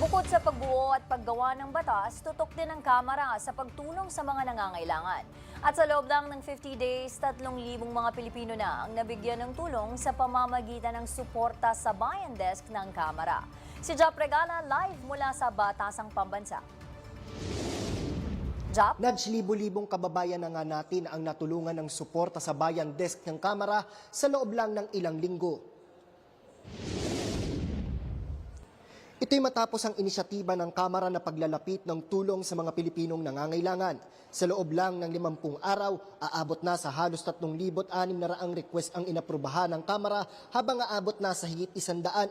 Bukod sa pagbuo at paggawa ng batas, tutok din ang Kamara sa pagtulong sa mga nangangailangan. At sa loob lang ng 50 days, 3,000 mga Pilipino na ang nabigyan ng tulong sa pamamagitan ng suporta sa Bayan Desk ng Kamara. Si Jap Regala live mula sa Batasang Pambansa. Jap? Libo-libong kababayan na nga natin ang natulungan ng suporta sa Bayan Desk ng Kamara sa loob lang ng ilang linggo. Ito'y matapos ang inisyatiba ng Kamara na paglalapit ng tulong sa mga Pilipinong nangangailangan. Sa loob lang ng 50 araw, aabot na sa halos 3,600 request ang inaprubahan ng Kamara habang aabot na sa higit 171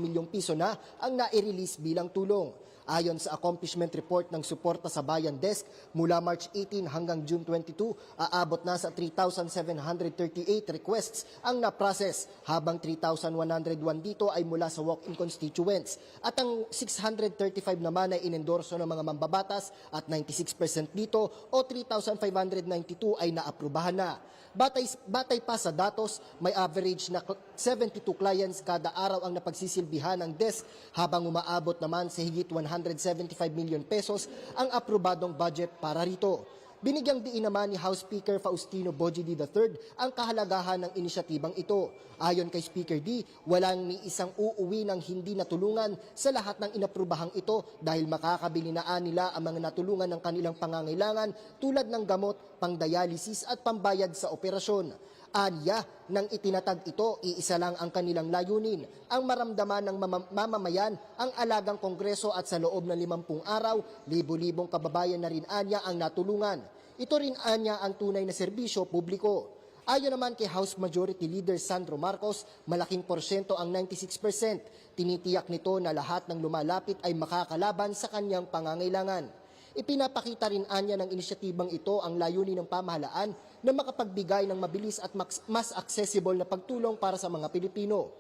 milyong piso na ang nai-release bilang tulong. Ayon sa accomplishment report ng suporta sa Bayan Desk, mula March 18 hanggang June 22, aabot na sa 3,738 requests ang na-process, habang 3,101 dito ay mula sa walk-in constituents. At ang 635 naman ay inendorso ng mga mambabatas at 96% dito o 3,592 ay naaprubahan na. Batay pa sa datos, may average na 72 clients kada araw ang napagsisilbihan ng desk, habang umaabot naman sa higit 175 million pesos ang aprobadong budget para rito. Binigyang diin naman ni House Speaker Faustino Bojidi III ang kahalagahan ng inisyatibang ito. Ayon kay Speaker D, walang ni isang uuwi ng hindi natulungan sa lahat ng inaprubahang ito dahil makakabili na nila ang mga natulungan ng kanilang pangangailangan tulad ng gamot, pangdialysis at pambayad sa operasyon. Anya, nang itinatag ito, iisa lang ang kanilang layunin, ang maramdaman ng mamamayan ang alagang kongreso at sa loob ng 50 araw, libo-libong kababayan na rin anya ang natulungan. Ito rin anya ang tunay na serbisyo publiko. Ayon naman kay House Majority Leader Sandro Marcos, malaking porsyento ang 96%. Tinitiyak nito na lahat ng lumalapit ay makakalaban sa kanyang pangangailangan. Ipinapakita rin anya ng inisyatibang ito ang layunin ng pamahalaan na makapagbigay ng mabilis at mas accessible na pagtulong para sa mga Pilipino.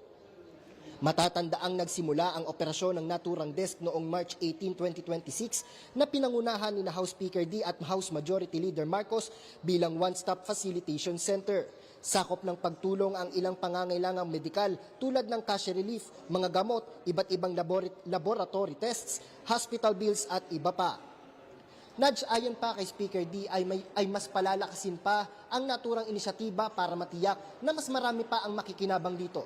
Matatandaang nagsimula ang operasyon ng naturang desk noong March 18, 2026 na pinangunahan ni House Speaker D at House Majority Leader Marcos bilang one-stop facilitation center. Sakop ng pagtulong ang ilang pangangailangang medikal tulad ng cash relief, mga gamot, iba't ibang laboratory tests, hospital bills at iba pa. Ayon pa kay Speaker D ay mas palalakasin pa ang naturang inisyatiba para matiyak na mas marami pa ang makikinabang dito.